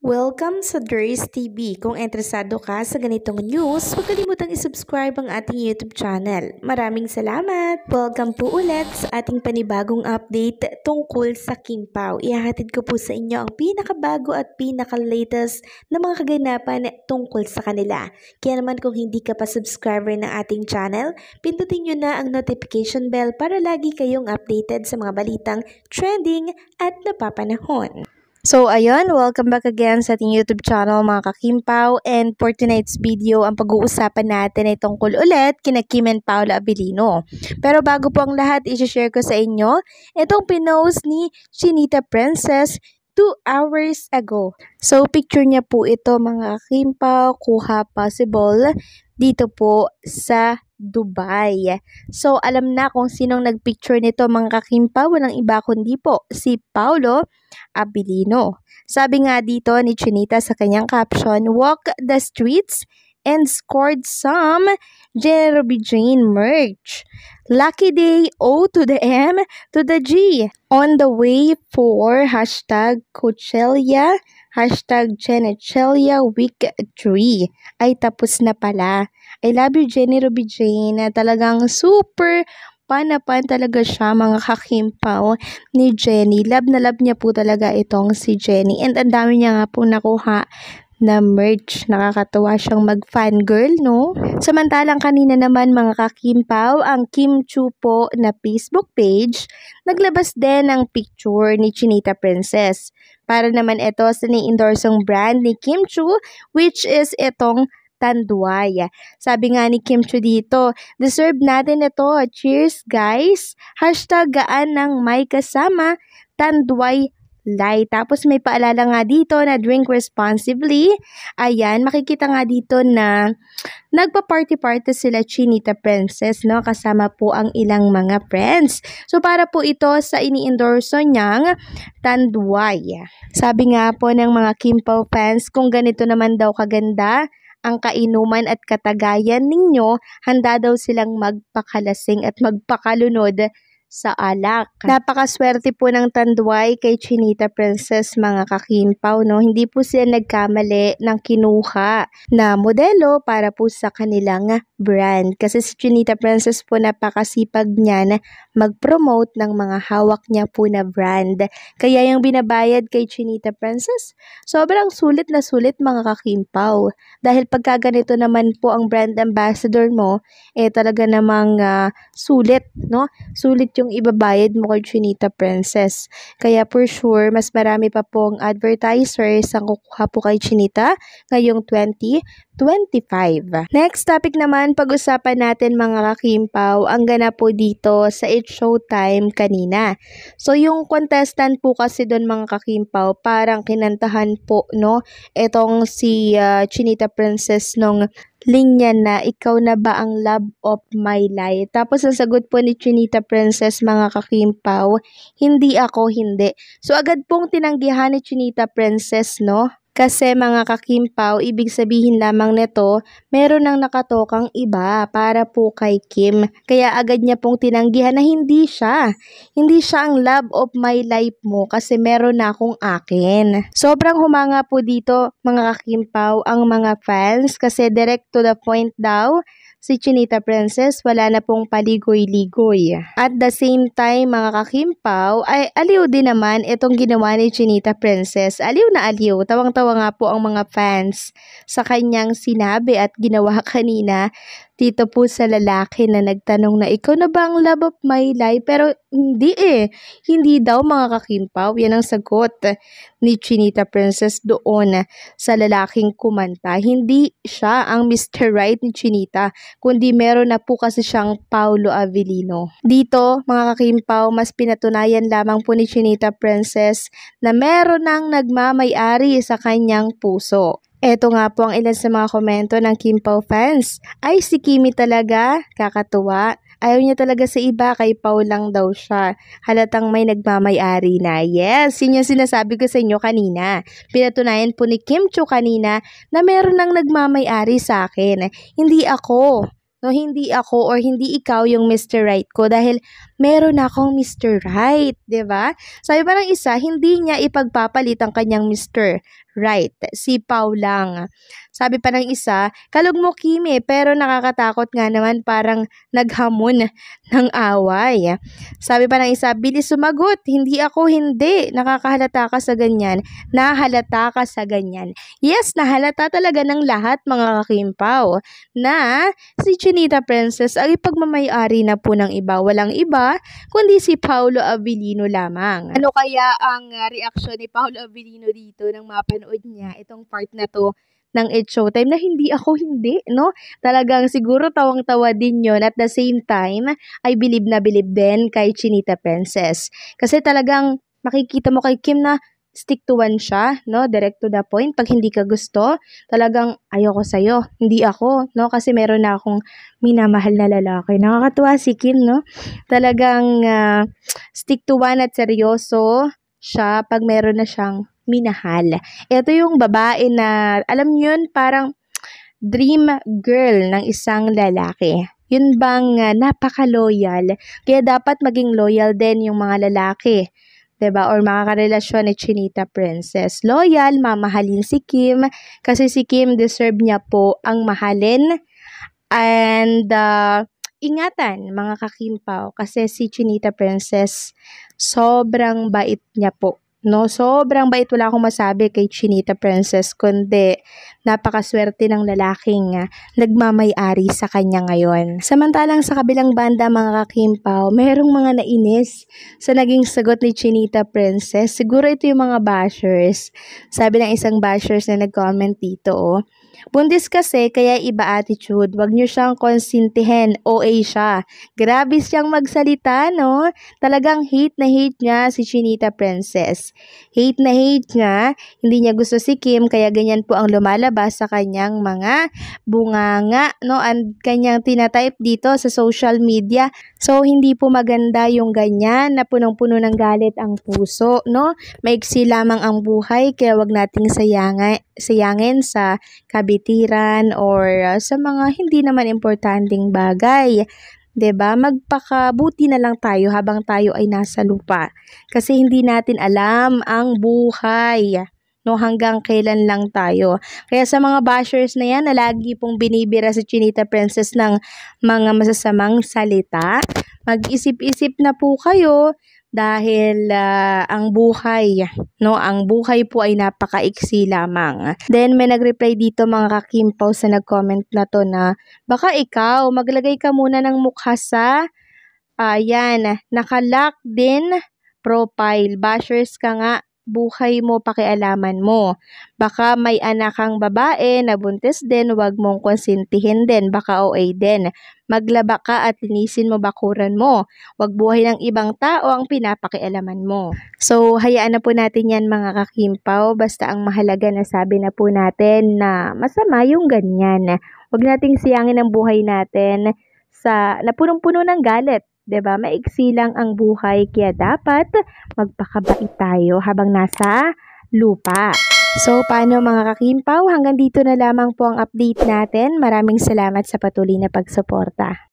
Welcome sa Durs TV. Kung interesado ka sa ganitong news, huwag kalimutang isubscribe ang ating YouTube channel. Maraming salamat! Welcome po ulit sa ating panibagong update tungkol sa Kim Pao. Ihahatid ko po sa inyo ang pinakabago at pinaka-latest na mga kaganapan tungkol sa kanila. Kaya naman kung hindi ka pa subscriber ng ating channel, pindutin nyo na ang notification bell para lagi kayong updated sa mga balitang trending at napapanahon. So ayun, welcome back again sa ating YouTube channel mga ka-Kim-Pao, and for tonight's video, ang pag-uusapan natin ay tungkol ulit kina Kim and Paolo Abilino. Pero bago po ang lahat, i-share ko sa inyo itong pinost ni Chinita Princess 2 hours ago. So picture niya po ito mga ka-Kim-Pao, kuha possible dito po sa Dubai. So alam na kung sinong nagpicture nito mga ka-Kim-Pao, walang iba kundi po si Paolo Abilino. Sabi nga dito ni Chinita sa kanyang caption, "Walk the streets and scored some Jenny Rubin merch. Lucky day O to the M to the G. On the way for #Coachella, #Genechelia Week 3. Ay tapos na pala. I love you Jenny Rubin, na talagang super panapan talaga siya mga ka-Kim-Pao ni Jenny. Love na love niya po talaga itong si Jenny. And ang dami niya nga po nakuha na merch. Nakakatuwa siyang mag-fangirl, no? Samantalang kanina naman mga ka-Kim-Pao, ang Kim Chu po na Facebook page, naglabas din ng picture ni Chinita Princess. Para naman ito sa ni-endorsong brand ni Kim Chu, which is itong Tanduay. Sabi nga ni Kim Chu dito, deserve natin ito. Cheers guys! #gaan ng may kasama, Tanduay Light. Tapos may paalala nga dito na drink responsibly. Ayan, makikita nga dito na nagpa-party-party sila Chinita Princess, no? Kasama po ang ilang mga friends. So para po ito sa ini-endorso niyang Tanduay. Sabi nga po ng mga Kim-Pao fans, kung ganito naman daw kaganda ang kainuman at katagayan ninyo, handa daw silang magpakalasing at magpakalunod sa alak. Napakaswerte po ng Tanduay kay Chinita Princess mga ka-Kim-Pao, no? Hindi po sila nagkamali ng kinuha na modelo para po sa kanilang brand. Kasi si Chinita Princess po napakasipag niya na mag-promote ng mga hawak niya po na brand. Kaya yung binabayad kay Chinita Princess, sobrang sulit na sulit mga ka-Kim-Pao. Dahil pagka ganito naman po ang brand ambassador mo, talaga namang sulit, no? Sulit yung ibabayad mo kay Chinita Princess. Kaya for sure, mas marami pa pong advertisers ang kukuha po kay Chinita ngayong 2025. Next topic naman, pag-usapan natin mga ka-Kim-Pao, ang ganap po dito sa It's Showtime kanina. So yung contestant po kasi doon mga ka-Kim-Pao, parang kinantahan po, no? Etong si Chinita Princess nung linya na, ikaw na ba ang love of my life? Tapos ang sagot po ni Chinita Princess mga ka-Kim-Pao, hindi ako, hindi. So agad pong tinanggihan ni Chinita Princess, no? Kasi mga ka-Kim-Pao, ibig sabihin lamang nito, meron nang nakatokang iba para po kay Kim. Kaya agad niya pong tinanggihan na hindi siya. Hindi siya ang love of my life mo kasi meron na akong akin. Sobrang humanga po dito mga ka-Kim-Pao ang mga fans kasi direct to the point daw. Si Chinita Princess wala na pong paligoy-ligoy. At the same time mga ka-Kim-Pao ay aliw din naman itong ginawa ni Chinita Princess. Aliw na aliw. Tawang-tawa nga po ang mga fans sa kanyang sinabi at ginawa kanina dito po sa lalaki na nagtanong na ikaw na ba ang love of my life? Pero hindi Hindi daw mga ka-Kim-Pao. Yan ang sagot ni Chinita Princess doon sa lalaking kumanta. Hindi siya ang Mr. Right ni Chinita, kundi meron na po kasi siyang Paolo Abilino. Dito mga ka-Kim-Pao, mas pinatunayan lamang po ni Chinita Princess na meron nang nagmamay-ari sa kanyang puso. Eto nga po ang ilan sa mga komento ng Kim-Pao fans. Ay, si Kimi talaga, kakatuwa. Ayaw niya talaga sa iba, kay Pao lang daw siya. Halatang may nagmamay-ari na. Yes, yun yung sinasabi ko sa inyo kanina. Pinatunayan po ni Kim Chu kanina na meron nang nagmamay-ari sa akin. Hindi ako. No, hindi ako or hindi ikaw yung Mr. Right ko dahil meron akong Mr. Right, 'di ba? Sabi pa ng isa, hindi niya ipagpapalit ang kanyang Mr. Right, si Pau lang. Sabi pa ng isa, kalog mo Kimi, pero nakakatakot nga naman parang naghamon ng away. Sabi pa ng isa, bilis sumagot, hindi ako hindi, nakakahalata ka sa ganyan, nahalata ka sa ganyan. Yes, nahalata talaga ng lahat mga kakimpaw na si Chinita Princess ay ipagmamayari na po ng iba, walang iba kundi si Paolo Abilino lamang. Ano kaya ang reaksyon ni Paolo Abilino dito nang mapanood niya itong part na to ng It's Showtime na hindi ako hindi, no? Talagang siguro tawang-tawa din yon, at the same time ay bilib na bilib din kay Chinita Princess. Kasi talagang makikita mo kay Kim na stick to one siya, no? Direct to the point. Pag hindi ka gusto, talagang ayoko sa'yo, hindi ako, no? Kasi meron na akong minamahal na lalaki. Nakakatuwa si Kim, no? Talagang stick to one at seryoso siya pag meron na siyang minahal. Ito yung babae na, alam niyo yun, parang dream girl ng isang lalaki. Yun bang napaka-loyal. Kaya dapat maging loyal din yung mga lalaki. 'Di ba? Or makakarelasyon ni Chinita Princess. Loyal, mamahalin si Kim. Kasi si Kim deserve niya po ang mahalin. And ingatan mga kakimpaw. Kasi si Chinita Princess, sobrang bait niya po. No, sobrang bait, wala akong masabi kay Chinita Princess kundi napakaswerte ng lalaking nagmamay-ari sa kanya ngayon. Samantalang sa kabilang banda mga kakimpaw, merong mga nainis sa naging sagot ni Chinita Princess. Siguro ito yung mga bashers. Sabi ng isang bashers na nag-comment dito, buntis kasi kaya iba attitude, wag niyo siyang konsintihin, OA siya. Grabe siyang magsalita, no? Talagang hate na hate niya si Chinita Princess. Hate na hate niya, hindi niya gusto si Kim, kaya ganyan po ang lumalabas sa kanyang mga bunganga, no? And kanyang tinatype dito sa social media. So, hindi po maganda yung ganyan na punong-puno ng galit ang puso, no? Maiksi lamang ang buhay, kaya wag nating sayangin sa kabitiran or sa mga hindi naman importanteng bagay. 'Di ba? Magpakabuti na lang tayo habang tayo ay nasa lupa. Kasi hindi natin alam ang buhay. No, hanggang kailan lang tayo. Kaya sa mga bashers na yan na lagi pong binibira si Chinita Princess ng mga masasamang salita, mag-isip-isip na po kayo dahil ang buhay, no, ang buhay po ay napakaiksi lamang. Then may nag-reply dito mga kakimpaw sa nag-comment na to na baka ikaw maglagay ka muna ng mukha sa naka-lock din profile, bashers ka nga, buhay mo, pakialaman mo. Baka may anak kang babae na buntis din, wag mong konsintihin din, baka OA din. Maglaba ka at linisin mo bakuran mo. Wag buhay ng ibang tao ang pinapakialaman mo. So, hayaan na po natin yan mga kakimpaw. Basta ang mahalaga na sabi na po natin na masama yung ganyan. Wag nating siyangin ang buhay natin sa napunong-puno ng galit. 'Di ba? Maiksi lang ang buhay, kaya dapat magpakabait tayo habang nasa lupa. So, paano mga kakimpaw? Hanggang dito na lamang po ang update natin. Maraming salamat sa patuloy na pagsuporta.